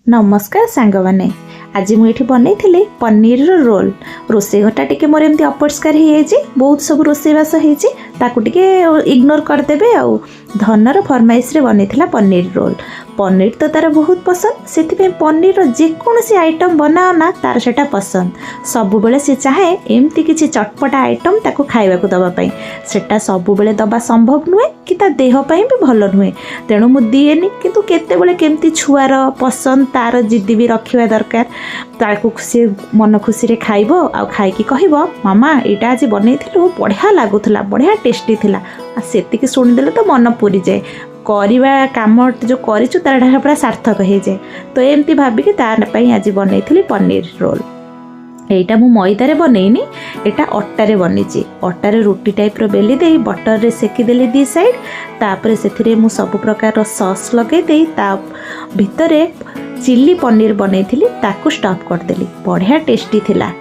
नमस्कार सांग मैंने आज मुझे बनई पनीर रोल रोसे घटा टी मोर एमती अपरिष्कार हो बहुत सब रोसईवास होके इग्नोर करदे आउ धनर फरमाइश रे बनई पनीर रोल। पनीर तो तार बहुत पसंद से पनीर जेकोसी आइटम बनाओ ना तार सेटा पसंद सबु बेले से चाहे एमती किसी चटपटा आइटम ताको खाइबा को दबापाई सेटा सबु बेले दबा संभव नुहे कि ता देह पाई भी भल नुहे तेणु मु दिएनी किंतु केतेबेले केमती छुआर पसंद तार जिद्दी भी रखा दरकार ताको सी मन खुशी रे खाइबो आ खाइकी कहबो मामा एटा आज बनैथिलु बढ़िया लागुथला बढ़िया टेस्टी थिला सेतिकी सुनिदेले तो मन पूरी जाए करवा काम जो करिछु तार पूरा सार्थक हो जाए। तो एमती भाविकी तार पई आज बनैथिली पनीर रोल। एटा मु मैदारे बनैनी एटा अट्टारे बनीची अट्टारे रुटी टाइप रो बेली दे बटर रे सेकी देली दी साइड तापरे सेथिरे मु सब प्रकार सॉस लगे दे ता भितरे चिल्ली पनीर बनैथिली ताकू स्टफ कर देली बढ़िया टेस्टी थिला।